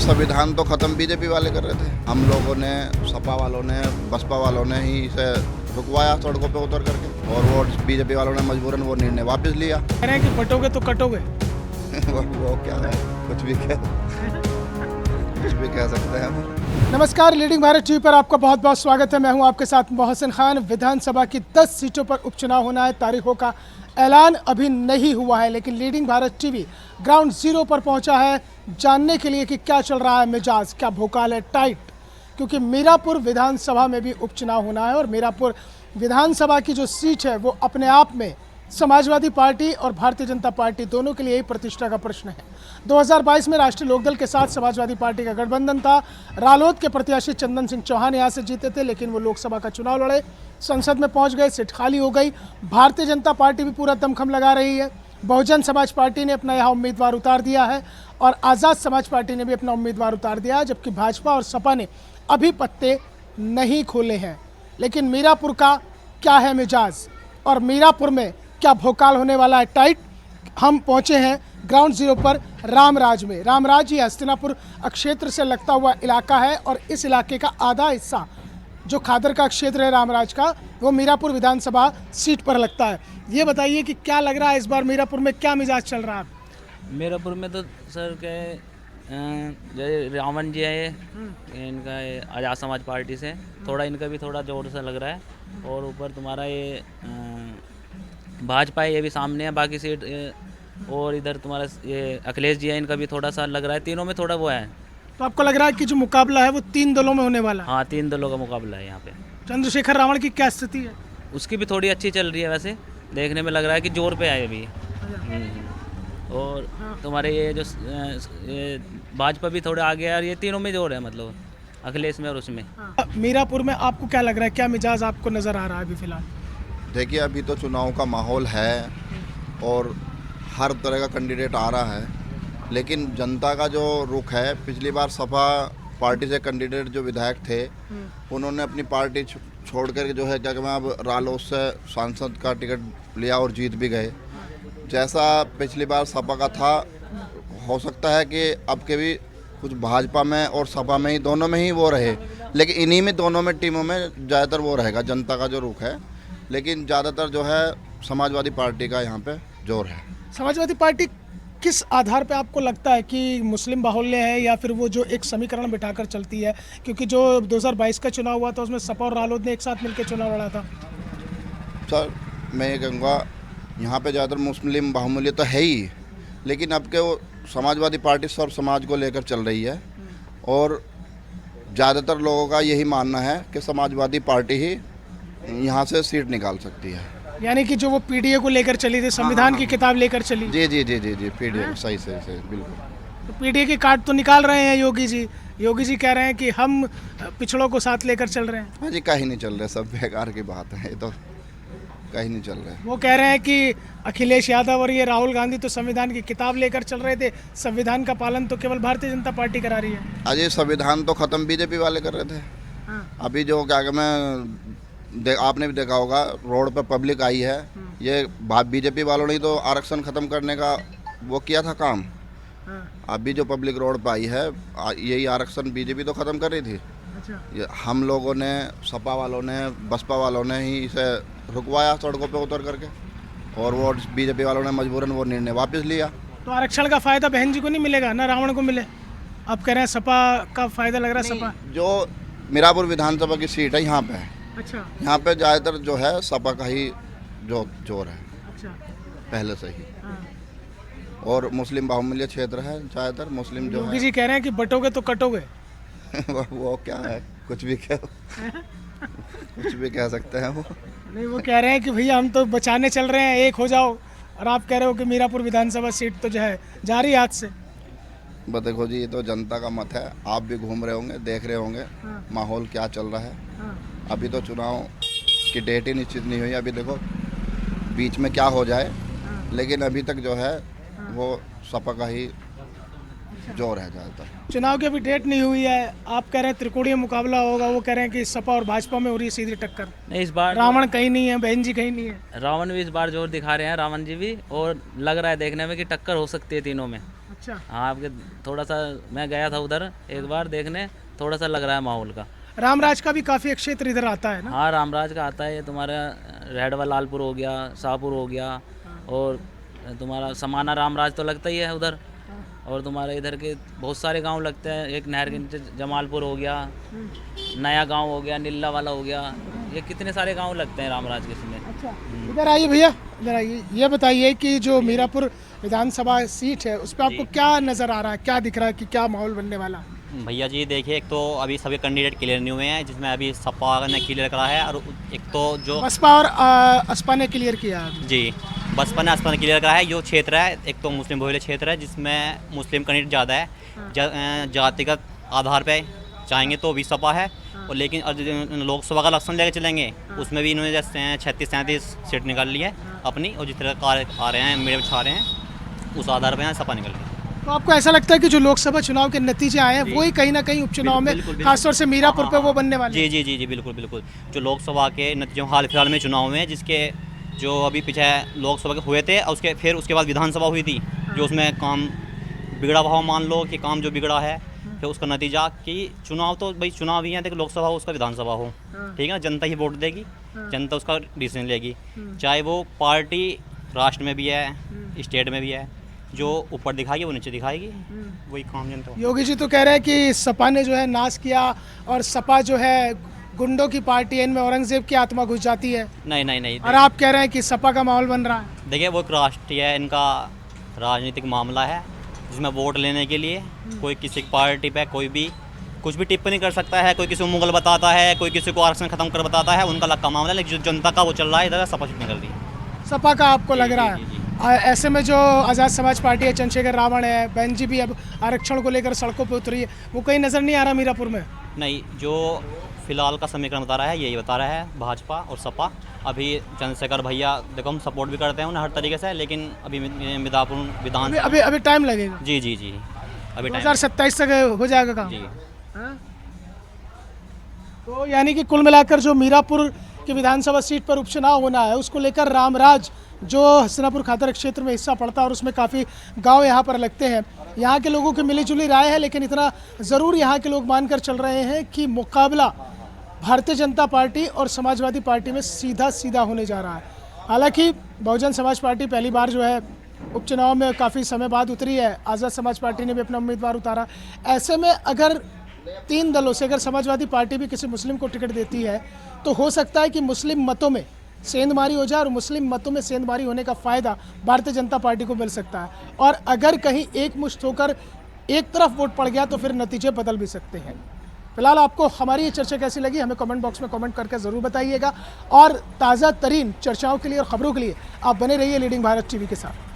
संविधान तो खत्म बीजेपी वाले कर रहे थे। हम लोगों ने, सपा वालों ने, बसपा वालों ने ही इसे रुकवाया सड़कों पे उतर करके, और वो बीजेपी वालों ने मजबूरन वो निर्णय वापस लिया। कह रहे हैं कि बटोगे तो कटोगे। वो क्या है, कुछ भी कह सकते हैं हम। नमस्कार, लीडिंग भारत टीवी पर आपका बहुत बहुत स्वागत है। मैं हूं आपके साथ मोहसिन खान। विधानसभा की 10 सीटों पर उपचुनाव होना है। तारीखों का ऐलान अभी नहीं हुआ है, लेकिन leading Bharat TV ground zero पर पहुंचा है जानने के लिए कि क्या चल रहा है मिजाज, क्या भोकाल है टाइट। क्योंकि मीरापुर विधानसभा में भी उपचुनाव होना है और मीरापुर विधानसभा की जो सीट है वो अपने आप में समाजवादी पार्टी और भारतीय जनता पार्टी दोनों के लिए ही प्रतिष्ठा का प्रश्न है। 2022 में राष्ट्रीय लोकदल के साथ समाजवादी पार्टी का गठबंधन था। रालोद के प्रत्याशी चंदन सिंह चौहान यहाँ से जीते थे, लेकिन वो लोकसभा का चुनाव लड़े, संसद में पहुंच गए, सीट खाली हो गई। भारतीय जनता पार्टी भी पूरा दमखम लगा रही है। बहुजन समाज पार्टी ने अपना यहाँ उम्मीदवार उतार दिया है और आज़ाद समाज पार्टी ने भी अपना उम्मीदवार उतार दिया है, जबकि भाजपा और सपा ने अभी पत्ते नहीं खोले हैं। लेकिन मीरापुर का क्या है मिजाज और मीरापुर में क्या भोकाल होने वाला है टाइट। हम पहुंचे हैं ग्राउंड जीरो पर रामराज में। रामराज ही हस्तिनापुर क्षेत्र से लगता हुआ इलाका है और इस इलाके का आधा हिस्सा जो खादर का क्षेत्र है रामराज का, वो मीरापुर विधानसभा सीट पर लगता है। ये बताइए कि क्या लग रहा है इस बार मीरापुर में क्या मिजाज चल रहा है? मीरापुर में तो सर क्या जैसे रावण जी है, इनका आज़ाद समाज पार्टी से थोड़ा इनका भी थोड़ा जोर सा लग रहा है, और ऊपर तुम्हारा ये भाजपा है, ये भी सामने है बाकी सीट, और इधर तुम्हारा ये अखिलेश जी है, इनका भी थोड़ा सा लग रहा है। तीनों में थोड़ा वो है। तो आपको लग रहा है कि जो मुकाबला है वो 3 दलों में होने वाला है? हाँ, 3 दलों का मुकाबला है यहाँ पे। चंद्रशेखर रावण की क्या स्थिति है? उसकी भी थोड़ी अच्छी चल रही है, वैसे देखने में लग रहा है कि जोर पे है अभी। और तुम्हारे ये जो ये भाजपा भी थोड़ा आगे है, और ये तीनों में जोर है, मतलब अखिलेश में और उसमें। मीरापुर में आपको क्या लग रहा है, क्या मिजाज आपको नज़र आ रहा है अभी फिलहाल? देखिए, अभी तो चुनाव का माहौल है और हर तरह का कैंडिडेट आ रहा है, लेकिन जनता का जो रुख है, पिछली बार सपा पार्टी से कैंडिडेट जो विधायक थे उन्होंने अपनी पार्टी छोड़ कर जो है क्या कहते हैं, अब रालोद से सांसद का टिकट लिया और जीत भी गए। जैसा पिछली बार सपा का था, हो सकता है कि अब के भी कुछ भाजपा में और सपा में ही, दोनों में ही वो रहे, लेकिन इन्हीं में दोनों में टीमों में ज़्यादातर वो रहेगा जनता का जो रुख है, लेकिन ज़्यादातर जो है समाजवादी पार्टी का यहाँ पे जोर है। समाजवादी पार्टी किस आधार पे आपको लगता है कि मुस्लिम बाहुल्य है, या फिर वो जो एक समीकरण बिठाकर चलती है? क्योंकि जो 2022 का चुनाव हुआ था उसमें सपा और रालोद ने एक साथ मिलकर चुनाव लड़ा था। सर, मैं ये कहूँगा यहाँ पे ज़्यादातर मुस्लिम बाहुल्य तो है ही, लेकिन अब के वो समाजवादी पार्टी सर्व समाज को लेकर चल रही है और ज़्यादातर लोगों का यही मानना है कि समाजवादी पार्टी ही यहाँ से सीट निकाल सकती है। यानी कि जो वो पीडीए को लेकर चली थी, संविधान की किताब लेकर चली। जी जी जी जी जी पीडीए, सही बिल्कुल। तो पीडीए की कार्ड तो निकाल रहे हैं योगी जी। योगी जी कह रहे हैं कि हम पिछड़ों को साथ लेकर चल रहे हैं। हाँ जी, कहीं नहीं चल रहे, सब बेकार की बात है, ये तो कहीं नहीं चल रहे। वो कह रहे हैं कि अखिलेश यादव और ये राहुल गांधी तो संविधान की किताब लेकर चल रहे थे, संविधान का पालन तो केवल भारतीय जनता पार्टी करा रही है। अजय, संविधान तो खत्म बीजेपी वाले कर रहे थे। अभी जो क्या आपने भी देखा होगा, रोड पर पब्लिक आई है, ये बीजेपी वालों ने तो आरक्षण खत्म करने का वो किया था काम। अभी जो पब्लिक रोड पर आई है, यही आरक्षण बीजेपी तो खत्म कर रही थी। ये हम लोगों ने, सपा वालों ने, बसपा वालों ने ही इसे रुकवाया सड़कों पे उतर करके, और वो बीजेपी वालों ने मजबूरन वो निर्णय वापस लिया। तो आरक्षण का फायदा बहन जी को नहीं मिलेगा ना, रावण को मिले? आप कह रहे हैं सपा का फायदा लग रहा है। सपा जो मीरापुर विधानसभा की सीट है यहाँ पे है, अच्छा, यहाँ पे ज़्यादातर जो है सपा का ही जो जोर है अच्छा, पहले से ही, हाँ। और मुस्लिम बाहुल्य क्षेत्र है, ज़्यादातर मुस्लिम जो योगी है। जी कह रहे हैं कि बटोगे तो कटोगे। वो क्या है, कुछ भी कह सकते हैं वो। नहीं, वो कह रहे हैं कि भैया हम तो बचाने चल रहे हैं, एक हो जाओ, और आप कह रहे हो कि मीरापुर विधानसभा सीट तो जो है जा रही हाथ से। बस देखो जी, ये तो जनता का मत है, आप भी घूम रहे होंगे, देख रहे होंगे माहौल क्या चल रहा है। अभी तो चुनाव की डेट ही निश्चित नहीं हुई, अभी देखो बीच में क्या हो जाए, लेकिन अभी तक जो है वो सपा का ही जोर है ज़्यादातर। चुनाव की अभी डेट नहीं हुई है, आप कह रहे हैं त्रिकोणीय मुकाबला होगा, वो कह रहे हैं कि सपा और भाजपा में हो रही है सीधी टक्कर। नहीं, इस बार रावण कहीं नहीं है, बहन जी कहीं नहीं है। रावण भी इस बार जोर दिखा रहे हैं, रावण जी भी, और लग रहा है देखने में कि टक्कर हो सकती है तीनों में। अच्छा, हाँ आपके थोड़ा सा मैं गया था उधर एक बार देखने, थोड़ा सा लग रहा है माहौल का। रामराज का भी काफ़ी क्षेत्र इधर आता है ना। हाँ रामराज का आता है, ये तुम्हारा रेडवा लालपुर हो गया, शाहपुर हो गया, और तुम्हारा समाना रामराज तो लगता ही है उधर, और तुम्हारे इधर के बहुत सारे गांव लगते हैं, एक नहर के नीचे जमालपुर हो गया, नया गांव हो गया, नीला वाला हो गया, ये कितने सारे गांव लगते हैं रामराज के इसमें। अच्छा, इधर आइए भैया, इधर आइए। ये बताइए कि जो मीरापुर विधानसभा सीट है उस पर आपको क्या नज़र आ रहा है, क्या दिख रहा है कि क्या माहौल बनने वाला। भैया जी देखिए, एक तो अभी सभी कैंडिडेट क्लियर नहीं हुए हैं, जिसमें अभी सपा ने क्लियर करा है, और एक तो जो बसपा और असपा ने क्लियर किया है। जी बसपा ने क्लियर करा है। जो क्षेत्र है एक तो मुस्लिम बहुल क्षेत्र है, जिसमें मुस्लिम कैंडिडेट ज़्यादा है। जातिगत आधार पे चाहेंगे तो भी सपा है, और लेकिन लोकसभा का इलेक्शन लेकर चलेंगे उसमें भी इन्होंने जैसे 36-37 सीट निकाल ली है अपनी, और जिस तरह कार्य आ रहे हैं मीडिया छा रहे हैं उस आधार पर सपा निकल रही है। तो आपको ऐसा लगता है कि जो लोकसभा चुनाव के नतीजे आए हैं वही कहीं ना कहीं उपचुनाव में खासतौर से मीरापुर पे वो बनने वाले हैं? जी बिल्कुल बिल्कुल। जो लोकसभा के नतीजों हाल फिलहाल में चुनाव में, जिसके जो अभी पीछे लोकसभा के हुए थे, और उसके बाद विधानसभा हुई थी, जो उसमें काम बिगड़ा हुआ मान लो कि काम जो बिगड़ा है, फिर उसका नतीजा कि चुनाव तो भाई चुनाव ही है, देखो लोकसभा हो उसका विधानसभा हो, ठीक है ना, जनता ही वोट देगी, जनता उसका डिसीजन लेगी, चाहे वो पार्टी राष्ट्र में भी है, स्टेट में भी है, जो ऊपर दिखाएगी वो नीचे दिखाएगी, वही काम जनता। योगी जी तो कह रहे हैं कि सपा ने जो है नाश किया, और सपा जो है गुंडों की पार्टी है, इनमें औरंगजेब की आत्मा घुस जाती है। नहीं और आप कह रहे हैं कि सपा का माहौल बन रहा है। देखिए वो एक राष्ट्रीय है, इनका राजनीतिक मामला है, जिसमें वोट लेने के लिए कोई किसी पार्टी पे कोई भी कुछ भी टिप्पणी कर सकता है, कोई किसी को मुगल बताता है, कोई किसी को आरक्षण खत्म कर बताता है, उनका अलग का मामला है, लेकिन जो जनता का वो चल रहा है इधर सपा निकल रही है। सपा का आपको लग रहा है? ऐसे में जो आज़ाद समाज पार्टी है, चंद्रशेखर रावण है, बहन जी भी अब आरक्षण को लेकर सड़कों पर उतरी है, वो कहीं नज़र नहीं आ रहा मीरापुर में? नहीं, जो फिलहाल का समीकरण बता रहा है यही बता रहा है भाजपा और सपा। अभी चंद्रशेखर भैया देखो हम सपोर्ट भी करते हैं उन्हें हर तरीके से, लेकिन अभी मिदापुर विधान अभी टाइम लगेगा। जी अभी 2027 तक हो जाएगा काम। जी हाँ? तो यानी कि कुल मिलाकर जो मीरापुर की विधानसभा सीट पर उपचुनाव होना है उसको लेकर रामराज जो हसनापुर खातर क्षेत्र में हिस्सा पड़ता है, और उसमें काफ़ी गांव यहाँ पर लगते हैं, यहाँ के लोगों की मिलीजुली राय है, लेकिन इतना ज़रूर यहाँ के लोग मानकर चल रहे हैं कि मुकाबला भारतीय जनता पार्टी और समाजवादी पार्टी में सीधा होने जा रहा है। हालांकि बहुजन समाज पार्टी पहली बार जो है उपचुनाव में काफ़ी समय बाद उतरी है, आज़ाद समाज पार्टी ने भी अपना उम्मीदवार उतारा। ऐसे में अगर 3 दलों से अगर समाजवादी पार्टी भी किसी मुस्लिम को टिकट देती है तो हो सकता है कि मुस्लिम मतों में सेंधमारी हो जाए, और मुस्लिम मतों में सेंधमारी होने का फ़ायदा भारतीय जनता पार्टी को मिल सकता है, और अगर कहीं एक मुश्त होकर एक तरफ वोट पड़ गया तो फिर नतीजे बदल भी सकते हैं। फिलहाल आपको हमारी ये चर्चा कैसी लगी हमें कमेंट बॉक्स में कमेंट करके ज़रूर बताइएगा, और ताज़ा तरीन चर्चाओं के लिए और ख़बरों के लिए आप बने रहिए लीडिंग भारत टीवी के साथ।